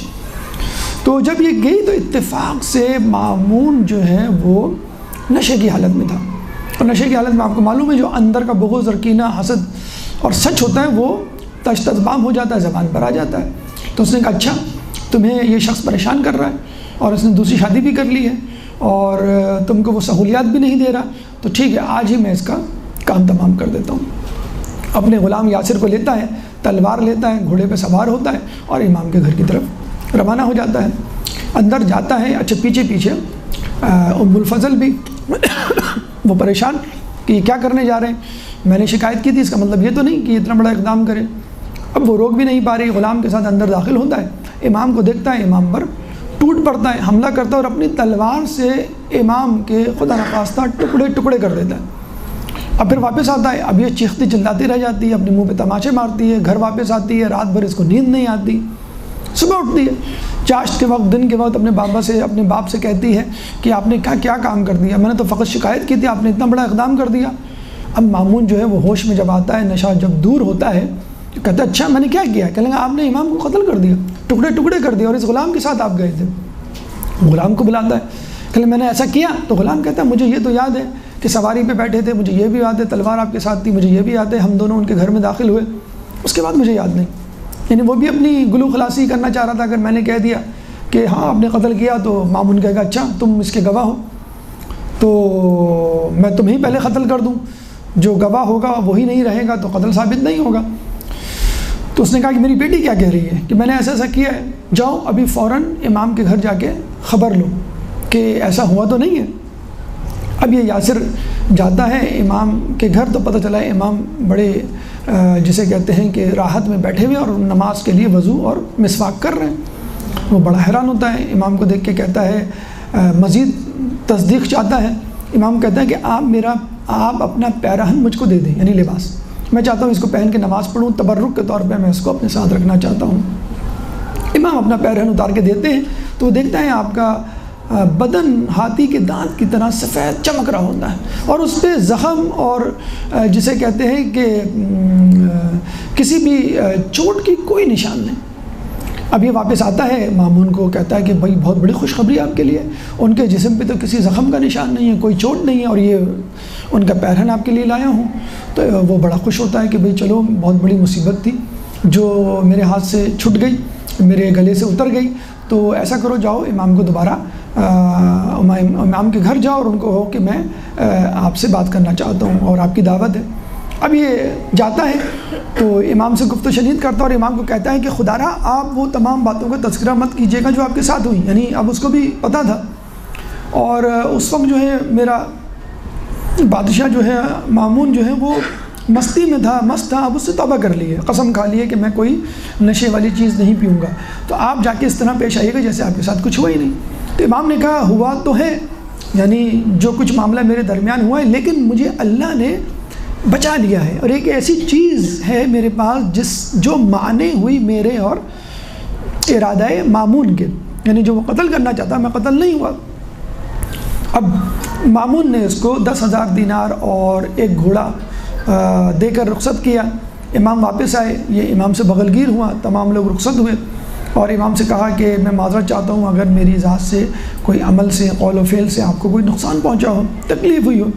تو جب یہ گئی تو اتفاق سے مامون جو ہے وہ نشے کی حالت میں تھا، اور نشے کی حالت میں آپ کو معلوم ہے جو اندر کا بغض اور کینہ، حسد اور سچ ہوتا ہے وہ تشتزبام ہو جاتا ہے، زبان پر آ جاتا ہے۔ تو اس نے کہا اچھا تمہیں یہ شخص پریشان کر رہا ہے اور اس نے دوسری شادی بھی کر لی ہے اور تم کو وہ سہولیات بھی نہیں دے رہا، تو ٹھیک ہے آج ہی میں اس کا کام تمام کر دیتا ہوں۔ اپنے غلام یاسر کو لیتا ہے، تلوار لیتا ہے، گھوڑے پہ سوار ہوتا ہے اور امام کے گھر کی طرف روانہ ہو جاتا ہے۔ اندر جاتا ہے، اچھا پیچھے پیچھے ام الفضل بھی وہ پریشان کہ یہ کیا کرنے جا رہے ہیں، میں نے شکایت کی تھی، اس کا مطلب یہ تو نہیں کہ اتنا بڑا اقدام کرے۔ اب وہ روک بھی نہیں پا رہی، غلام کے ساتھ اندر داخل ہوتا ہے، امام کو دیکھتا ہے، امام پر ٹوٹ پڑتا ہے، حملہ کرتا ہے اور اپنی تلوار سے امام کے خدا نخواستہ ٹکڑے ٹکڑے کر دیتا ہے۔ اب پھر واپس آتا ہے، اب یہ چیختی چلاتی رہ جاتی ہے، اپنے منہ پہ تماچے مارتی ہے، گھر واپس آتی ہے، رات بھر اس کو نیند نہیں آتی، صبح اٹھتی ہے چاشت کے وقت، دن کے وقت اپنے باپ سے کہتی ہے کہ آپ نے کیا کام کر دیا، میں نے تو فقط شکایت کی تھی، آپ نے اتنا بڑا اقدام کر دیا۔ اب مامون جو ہے وہ ہوش میں جب آتا ہے، نشہ جب دور ہوتا ہے تو کہتا ہے اچھا میں نے کیا کیا، کہنے لگا آپ نے امام کو قتل کر دیا، ٹکڑے ٹکڑے کر دیا، اور اس غلام کے ساتھ آپ گئے تھے۔ غلام کو بلاتا ہے، کہنے میں نے ایسا کیا، تو غلام کہتا ہے مجھے یہ تو یاد ہے کہ سواری پہ بیٹھے تھے، مجھے یہ بھی یاد ہے، تلوار آپ کے ساتھ تھی، مجھے یہ بھی یاد ہے، ہم دونوں ان کے گھر میں داخل ہوئے، اس کے بعد مجھے یاد نہیں۔ یعنی وہ بھی اپنی گلو خلاصی کرنا چاہ رہا تھا، اگر میں نے کہہ دیا کہ ہاں آپ نے قتل کیا تو مامون کہے گا اچھا تم اس کے گواہ ہو تو میں تمہیں پہلے قتل کر دوں، جو گواہ ہوگا وہی نہیں رہے گا تو قتل ثابت نہیں ہوگا۔ تو اس نے کہا کہ میری بیٹی کیا کہہ رہی ہے کہ میں نے ایسا ایسا کیا ہے، جاؤ ابھی فوراً امام کے گھر جا کے خبر لو کہ ایسا ہوا تو نہیں ہے۔ اب یہ یاسر جاتا ہے امام کے گھر، تو پتہ چلا ہے امام بڑے جسے کہتے ہیں کہ راحت میں بیٹھے ہوئے اور نماز کے لیے وضو اور مسواک کر رہے ہیں۔ وہ بڑا حیران ہوتا ہے، امام کو دیکھ کے کہتا ہے مزید تصدیق چاہتا ہے۔ امام کہتا ہے کہ آپ اپنا پیراہن مجھ کو دے دیں، یعنی لباس، میں چاہتا ہوں اس کو پہن کے نماز پڑھوں، تبرک کے طور پہ میں اس کو اپنے ساتھ رکھنا چاہتا ہوں۔ امام اپنا پیراہن اتار کے دیتے ہیں تو وہ دیکھتا ہے آپ کا بدن ہاتھی کے دانت کی طرح سفید چمک رہا ہوتا ہے، اور اس پہ زخم اور جسے کہتے ہیں کہ کسی بھی چوٹ کی کوئی نشان نہیں۔ اب یہ واپس آتا ہے، مامون کو کہتا ہے کہ بھائی بہت بڑی خوشخبری آپ کے لیے، ان کے جسم پہ تو کسی زخم کا نشان نہیں ہے، کوئی چوٹ نہیں ہے، اور یہ ان کا پیرہن آپ کے لیے لایا ہوں۔ تو وہ بڑا خوش ہوتا ہے کہ بھائی چلو بہت بڑی مصیبت تھی جو میرے ہاتھ سے چھٹ گئی، میرے گلے سے اتر گئی۔ تو ایسا کرو، جاؤ امام کو دوبارہ امام کے گھر جاؤ اور ان کو ہو کہ میں آپ سے بات کرنا چاہتا ہوں اور آپ کی دعوت ہے۔ اب یہ جاتا ہے تو امام سے گفت و شنید کرتا ہے اور امام کو کہتا ہے کہ خدا را آپ وہ تمام باتوں کا تذکرہ مت کیجیے گا جو آپ کے ساتھ ہوئی، یعنی اب اس کو بھی پتہ تھا، اور اس وقت جو ہے میرا بادشاہ جو ہے مامون جو ہے وہ مستی میں تھا، مست تھا، اب اس سے توبہ کر لی ہے، قسم کھا لی ہے کہ میں کوئی نشے والی چیز نہیں پیوں گا، تو آپ جا کے اس طرح پیش آئیے گا جیسے آپ کے ساتھ کچھ ہوا ہی نہیں۔ تو امام نے کہا ہوا تو ہے، یعنی جو کچھ معاملہ میرے درمیان ہوا ہے، لیکن مجھے اللہ نے بچا لیا ہے، اور ایک ایسی چیز ہے میرے پاس جو مانے ہوئی میرے اور ارادہ مامون کے، یعنی جو وہ قتل کرنا چاہتا میں قتل نہیں ہوا۔ اب مامون نے اس کو 10,000 دینار اور ایک گھوڑا دے کر رخصت کیا۔ امام واپس آئے، یہ امام سے بغلگیر ہوا، تمام لوگ رخصت ہوئے، اور امام سے کہا کہ میں معذرت چاہتا ہوں اگر میری ذات سے کوئی عمل سے، قول و فعل سے آپ کو کوئی نقصان پہنچا ہو، تکلیف ہوئی ہو۔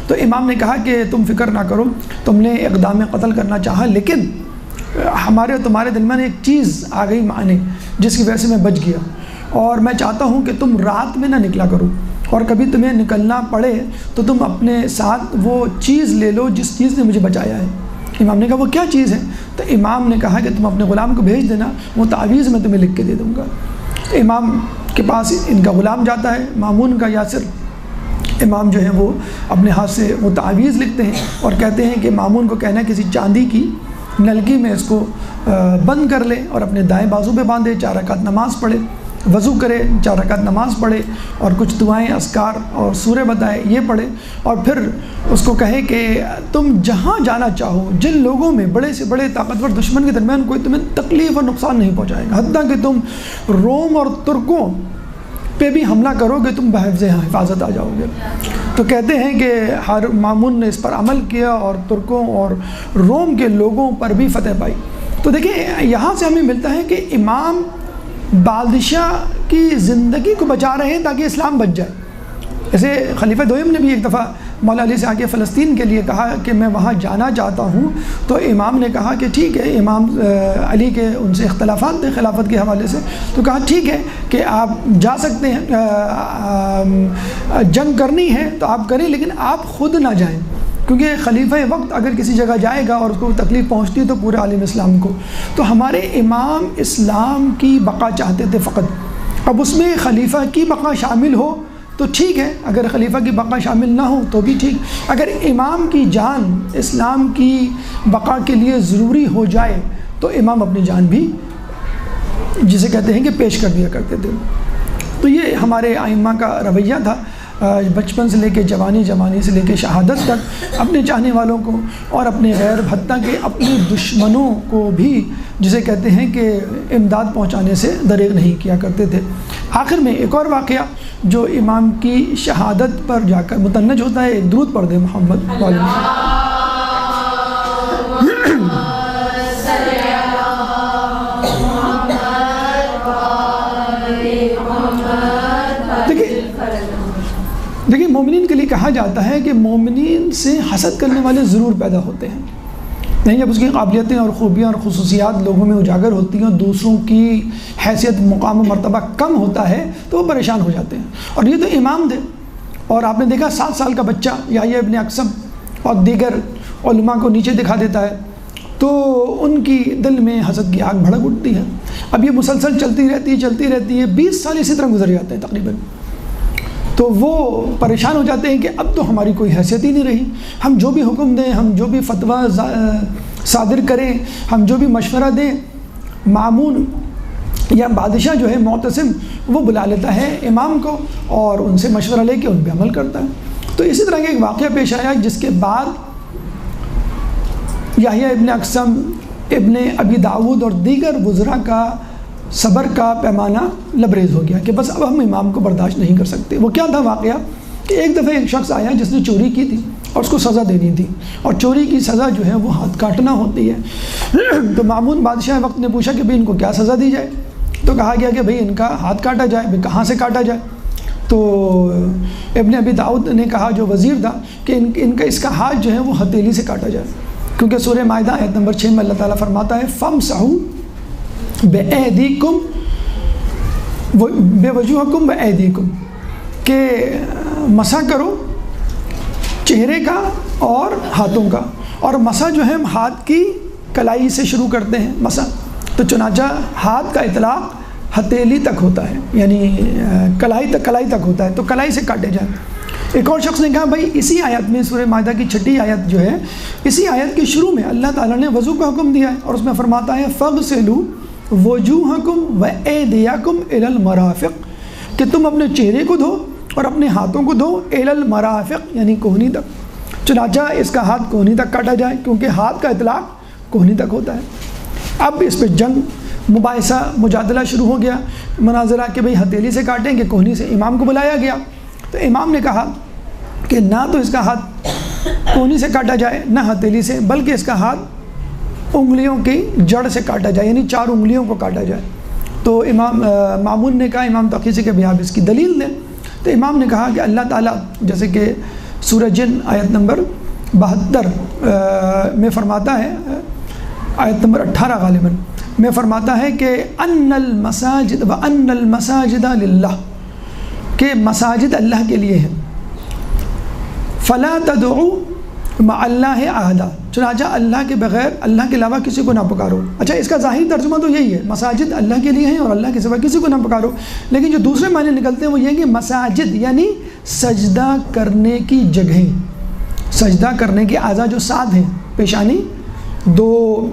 تو امام نے کہا کہ تم فکر نہ کرو، تم نے اقدام قتل کرنا چاہا، لیکن ہمارے اور تمہارے دل میں ایک چیز آ گئی معنی جس کی وجہ سے میں بچ گیا، اور میں چاہتا ہوں کہ تم رات میں نہ نکلا کرو، اور کبھی تمہیں نکلنا پڑے تو تم اپنے ساتھ وہ چیز لے لو جس چیز نے مجھے بچایا ہے۔ امام نے کہا وہ کیا چیز ہے؟ تو امام نے کہا کہ تم اپنے غلام کو بھیج دینا، وہ تعویذ میں تمہیں لکھ کے دے دوں گا۔ امام کے پاس ان کا غلام جاتا ہے، مامون کا یاسر۔ امام جو ہے وہ اپنے ہاتھ سے وہ تعویذ لکھتے ہیں اور کہتے ہیں کہ مامون کو کہنا ہے کسی چاندی کی نلکی میں اس کو بند کر لے اور اپنے دائیں بازو پہ باندھے، 4 رکعت نماز پڑھے، وضو کرے، 4 رکعت نماز پڑھے اور کچھ دعائیں، اذکار اور سورہ بتائے یہ پڑھے، اور پھر اس کو کہے کہ تم جہاں جانا چاہو، جن لوگوں میں بڑے سے بڑے طاقتور دشمن کے درمیان کوئی تمہیں تکلیف اور نقصان نہیں پہنچائے گا، حتیٰ کہ تم روم اور ترکوں پہ بھی حملہ کرو گے تم بحفظ حفاظت آ جاؤ گے۔ تو کہتے ہیں کہ ہر مامون نے اس پر عمل کیا اور ترکوں اور روم کے لوگوں پر بھی فتح پائی۔ تو دیکھیں یہاں سے ہمیں ملتا ہے کہ امام بادشاہ کی زندگی کو بچا رہے ہیں تاکہ اسلام بچ جائے۔ جیسے خلیفہ دوئم نے بھی ایک دفعہ مولا علی سے آ کے فلسطین کے لیے کہا کہ میں وہاں جانا چاہتا ہوں، تو امام نے کہا کہ ٹھیک ہے، امام علی کے ان سے اختلافات تھے خلافت کے حوالے سے، تو کہا ٹھیک ہے کہ آپ جا سکتے ہیں، جنگ کرنی ہے تو آپ کریں، لیکن آپ خود نہ جائیں، کیونکہ خلیفہ وقت اگر کسی جگہ جائے گا اور اس کو تکلیف پہنچتی ہے تو پورے عالم اسلام کو۔ تو ہمارے امام اسلام کی بقا چاہتے تھے فقط، اب اس میں خلیفہ کی بقا شامل ہو تو ٹھیک ہے، اگر خلیفہ کی بقا شامل نہ ہو تو بھی ٹھیک، اگر امام کی جان اسلام کی بقا کے لیے ضروری ہو جائے تو امام اپنی جان بھی جسے کہتے ہیں کہ پیش کر دیا کرتے تھے۔ تو یہ ہمارے ائمہ کا رویہ تھا، بچپن سے لے کے جوانی، جوانی سے لے کے شہادت تک اپنے چاہنے والوں کو اور اپنے غیر، حتیٰ کہ اپنے دشمنوں کو بھی جسے کہتے ہیں کہ امداد پہنچانے سے دریغ نہیں کیا کرتے تھے۔ آخر میں ایک اور واقعہ جو امام کی شہادت پر جا کر متنج ہوتا ہے، ایک درود پڑھ دیں محمد والے۔ دیکھیں مومنین کے لیے کہا جاتا ہے کہ مومنین سے حسد کرنے والے ضرور پیدا ہوتے ہیں، نہیں جب اس کی قابلیتیں اور خوبیاں اور خصوصیات لوگوں میں اجاگر ہوتی ہیں اور دوسروں کی حیثیت، مقام و مرتبہ کم ہوتا ہے تو وہ پریشان ہو جاتے ہیں، اور یہ تو امام تھے، اور آپ نے دیکھا 7 سال کا بچہ یحییٰ ابن اقسم اور دیگر علماء کو نیچے دکھا دیتا ہے، تو ان کی دل میں حسد کی آگ بھڑک اٹھتی ہے. اب یہ مسلسل چلتی رہتی ہے 20 سال اسی طرح گزر جاتے ہیں تقریباً. تو وہ پریشان ہو جاتے ہیں کہ اب تو ہماری کوئی حیثیت ہی نہیں رہی. ہم جو بھی حکم دیں، ہم جو بھی فتویٰ صادر کریں، ہم جو بھی مشورہ دیں، مامون یا بادشاہ جو ہے معتصم وہ بلا لیتا ہے امام کو اور ان سے مشورہ لے کے ان پہ عمل کرتا ہے. تو اسی طرح کا ایک واقعہ پیش آیا جس کے بعد یحییٰ ابن اقسم، ابن ابی داود اور دیگر وزراء کا صبر کا پیمانہ لبریز ہو گیا کہ بس اب ہم امام کو برداشت نہیں کر سکتے. وہ کیا تھا واقعہ کہ ایک دفعہ ایک شخص آیا جس نے چوری کی تھی اور اس کو سزا دینی تھی، اور چوری کی سزا جو ہے وہ ہاتھ کاٹنا ہوتی ہے. تو مامون بادشاہ وقت نے پوچھا کہ بھئی ان کو کیا سزا دی جائے؟ تو کہا گیا کہ بھئی ان کا ہاتھ کاٹا جائے. بھئی کہاں سے کاٹا جائے؟ تو ابن ابی داؤد نے کہا جو وزیر تھا کہ ان کا اس کا ہاتھ جو ہے وہ ہتھیلی سے کاٹا جائے، کیونکہ سورہ مائدہ آیت نمبر 6 میں اللہ تعالیٰ فرماتا ہے فَامْسَحُوا بِأَيْدِيكُمْ بِوَجُوهِكُمْ وَأَيْدِيكُمْ کہ مسح کرو چہرے کا اور ہاتھوں کا. اور مسح جو ہے ہم ہاتھ کی کلائی سے شروع کرتے ہیں مسح. تو چنانچہ ہاتھ کا اطلاق ہتھیلی تک ہوتا ہے، یعنی کلائی تک ہوتا ہے، تو کلائی سے کاٹے جائیں. ایک اور شخص نے کہا بھائی اسی آیت میں سورہ مائدہ کی 6 آیت جو ہے، اسی آیت کے شروع میں اللہ تعالیٰ نے وضو کا حکم دیا ہے اور اس میں فرماتا ہے فَاغْسِلُوا وُجُوهَكُمْ وَأَيْدِيَكُمْ إِلَى الْمَرَافِقِ کہ تم اپنے چہرے کو دھو اور اپنے ہاتھوں کو دھو إِلَى الْمَرَافِقِ یعنی کوہنی تک. چنانچہ اس کا ہاتھ کوہنی تک کاٹا جائے کیونکہ ہاتھ کا اطلاق کوہنی تک ہوتا ہے. اب اس پہ جنگ، مباحثہ، مجادلہ شروع ہو گیا، مناظرہ کہ بھئی ہتھیلی سے کاٹیں کہ کوہنی سے. امام کو بلایا گیا تو امام نے کہا کہ نہ تو اس کا ہاتھ کوہنی سے کاٹا جائے نہ ہتھیلی سے، بلکہ اس کا ہاتھ انگلیوں کی جڑ سے کاٹا جائے، یعنی 4 انگلیوں کو کاٹا جائے. تو مامون نے کہا امام تقی کہ آپ اس کی دلیل دیں. تو امام نے کہا کہ اللہ تعالیٰ جیسے کہ سورہ جن آیت نمبر 72 میں فرماتا ہے، آیت نمبر 18 غالباً میں فرماتا ہے کہ ان المساجد وان المساجد للہ کہ مساجد اللہ کے لیے ہیں. فلا تدعوا مع اللہ احدا چنانچہ اللہ کے بغیر، اللہ کے علاوہ کسی کو نہ پکارو. اچھا اس کا ظاہری ترجمہ تو یہی ہے، مساجد اللہ کے لیے ہیں اور اللہ کے سوا کسی کو نہ پکارو. لیکن جو دوسرے معنی نکلتے ہیں وہ یہ کہ مساجد یعنی سجدہ کرنے کی جگہیں، سجدہ کرنے کے اعضاء جو 7 ہیں، پیشانی، 2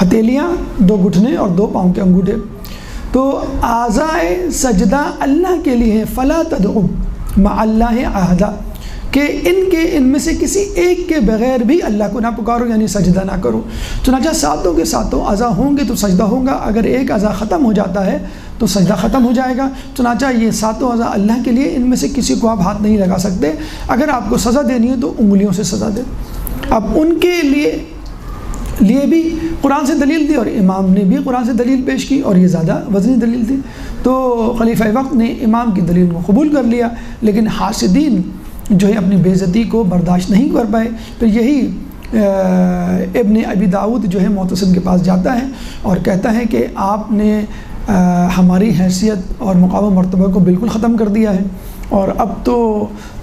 ہتھیلیاں، 2 گھٹنے اور 2 پاؤں کے انگوٹھے. تو اعضاء سجدہ اللہ کے لیے فلا تدعو مع اللہ احدا کہ ان میں سے کسی ایک کے بغیر بھی اللہ کو نہ پکارو، یعنی سجدہ نہ کرو. چنانچہ 7 کے 7 اعضاء ہوں گے تو سجدہ ہوگا، اگر ایک اعضاء ختم ہو جاتا ہے تو سجدہ ختم ہو جائے گا. چنانچہ یہ 7 اعضاء اللہ کے لیے، ان میں سے کسی کو آپ ہاتھ نہیں لگا سکتے. اگر آپ کو سزا دینی ہے تو انگلیوں سے سزا دیں. اب ان کے لیے بھی قرآن سے دلیل دی اور امام نے بھی قرآن سے دلیل پیش کی اور یہ زیادہ وزنی دلیل تھی. تو خلیفہ وقت نے امام کی دلیل کو قبول کر لیا، لیکن حاسدین جو ہے اپنی بے عزتی کو برداشت نہیں کر پائے. پھر یہی ابن ابی داؤد جو ہے معتصم کے پاس جاتا ہے اور کہتا ہے کہ آپ نے ہماری حیثیت اور مقام و مرتبہ کو بالکل ختم کر دیا ہے، اور اب تو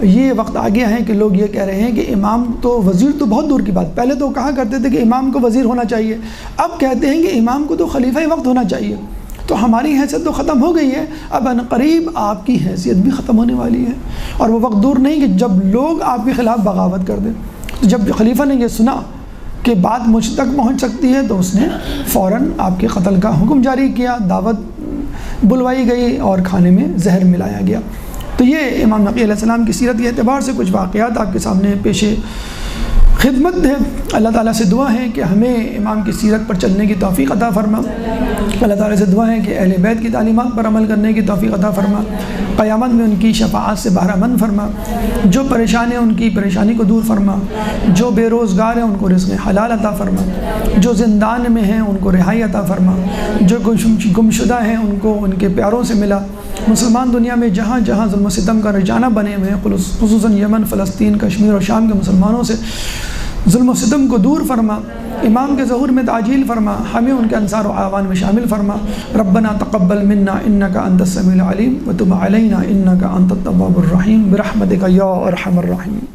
یہ وقت آ گیا ہے کہ لوگ یہ کہہ رہے ہیں کہ امام تو وزیر تو بہت دور کی بات، پہلے تو کہا کرتے تھے کہ امام کو وزیر ہونا چاہیے، اب کہتے ہیں کہ امام کو تو خلیفہ وقت ہونا چاہیے. تو ہماری حیثیت تو ختم ہو گئی ہے، اب عنقریب آپ کی حیثیت بھی ختم ہونے والی ہے، اور وہ وقت دور نہیں کہ جب لوگ آپ کے خلاف بغاوت کر دیں. تو جب خلیفہ نے یہ سنا کہ بات مجھ تک پہنچ سکتی ہے تو اس نے فوراً آپ کے قتل کا حکم جاری کیا، دعوت بلوائی گئی اور کھانے میں زہر ملایا گیا. تو یہ امام نقی علیہ السلام کی سیرت کے اعتبار سے کچھ واقعات آپ کے سامنے پیش خدمت ہے. اللہ تعالیٰ سے دعا ہے کہ ہمیں امام کی سیرت پر چلنے کی توفیق عطا فرما. اللہ تعالیٰ سے دعا ہے کہ اہل بیت کی تعلیمات پر عمل کرنے کی توفیق عطا فرما. قیامت میں ان کی شفاعت سے بہرہ مند فرما. جو پریشان ہیں ان کی پریشانی کو دور فرما. جو بے روزگار ہیں ان کو رزق حلال عطا فرما. جو زندان میں ہیں ان کو رہائی عطا فرما. جو گمشدہ ہیں ان کو ان کے پیاروں سے ملا. مسلمان دنیا میں جہاں جہاں ظلم و ستم کا رجانہ بنے ہوئے ہیں، خصوصاً یمن، فلسطین، کشمیر اور شام کے مسلمانوں سے ظلم و ستم کو دور فرما. امام کے ظہور میں تعجیل فرما. ہمیں ان کے انصار و اعوان میں شامل فرما. ربنا تقبل منا انک انت السمیع العلیم وتب علینا انک انت التواب الرحیم برحمتک یا ارحم الراحمین.